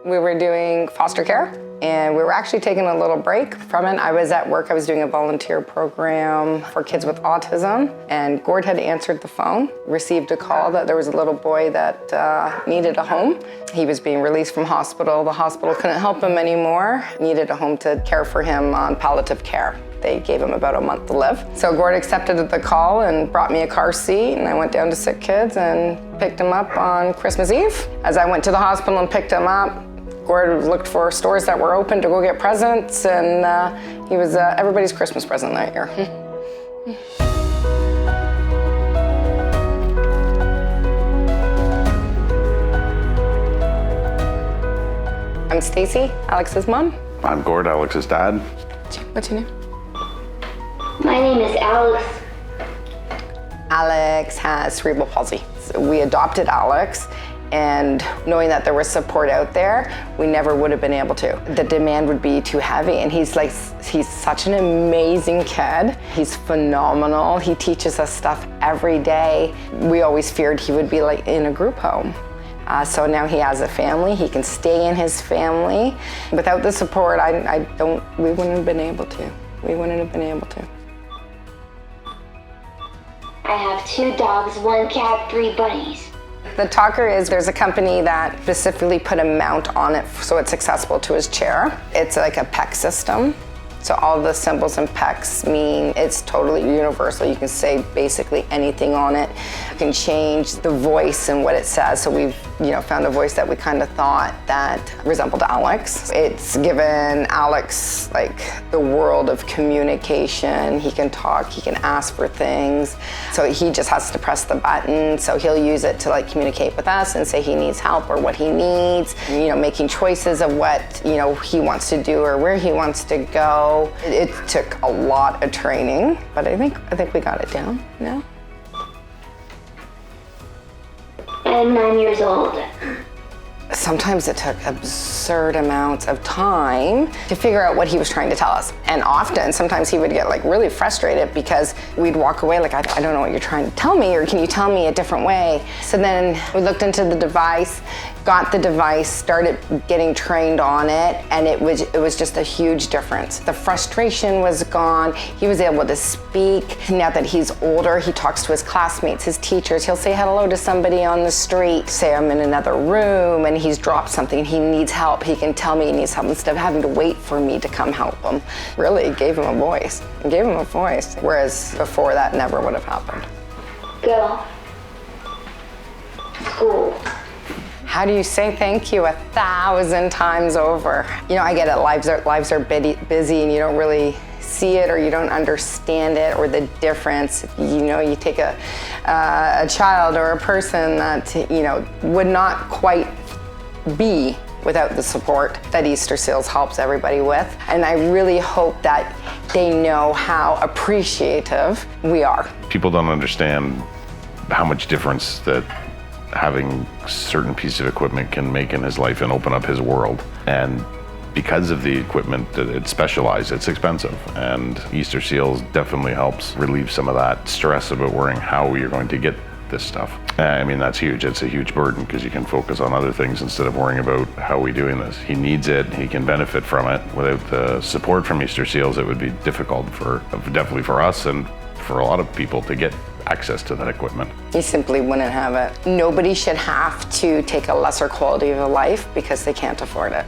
We were doing foster care, and we were actually taking a little break from it. I was at work, I was doing a volunteer program for kids with autism, and Gord had answered the phone, received a call that there was a little boy that needed a home. He was being released from hospital. The hospital couldn't help him anymore, needed a home to care for him on palliative care. They gave him about a month to live. So Gord accepted the call and brought me a car seat, and I went down to Sick Kids and picked him up on Christmas Eve. As I went to the hospital and picked him up, Gord looked for stores that were open to go get presents, and he was everybody's Christmas present that year. I'm Stacey, Alex's mom. I'm Gord, Alex's dad. What's your name? My name is Alex. Alex has cerebral palsy. So we adopted Alex, and knowing that there was support out there, we never would have been able to. The demand would be too heavy, and he's such an amazing kid. He's phenomenal. He teaches us stuff every day. We always feared he would be like in a group home. So now he has a family. He can stay in his family. Without the support, we wouldn't have been able to. We wouldn't have been able to. I have 2 dogs, 1 cat, 3 bunnies. The talker is, there's a company that specifically put a mount on it so it's accessible to his chair. It's like a PEC system. So all the symbols and PECs mean it's totally universal. You can say basically anything on it. You can change the voice and what it says. So we've found a voice that we kind of thought that resembled Alex. It's given Alex like the world of communication. He can talk, he can ask for things. So he just has to press the button. So he'll use it to like communicate with us and say he needs help or what he needs. Making choices of what he wants to do or where he wants to go. It took a lot of training, but I think we got it down now. I'm 9 years old. Sometimes it took absurd amounts of time to figure out what he was trying to tell us. And often, sometimes he would get like really frustrated because we'd walk away like, I don't know what you're trying to tell me, or can you tell me a different way? So then we looked into the device, got the device, started getting trained on it, and it was just a huge difference. The frustration was gone. He was able to speak. Now that he's older, he talks to his classmates, his teachers. He'll say hello to somebody on the street, say I'm in another room, and he's dropped something, he needs help. He can tell me he needs help instead of having to wait for me to come help him. Really, it gave him a voice. It gave him a voice, whereas before that never would have happened. Go. School. How do you say thank you 1,000 times over? I get it, lives are busy and you don't really see it or you don't understand it or the difference. You take a child or a person that, would not quite be without the support that Easter Seals helps everybody with. And I really hope that they know how appreciative we are. People don't understand how much difference that having certain piece of equipment can make in his life and open up his world. And because of the equipment, it's specialized, it's expensive. And Easter Seals definitely helps relieve some of that stress about worrying how you're going to get this stuff. That's huge. It's a huge burden because you can focus on other things instead of worrying about how are we doing this. He needs it, he can benefit from it. Without the support from Easter Seals, it would be difficult definitely for us and for a lot of people to get access to that equipment. You simply wouldn't have it. Nobody should have to take a lesser quality of life because they can't afford it.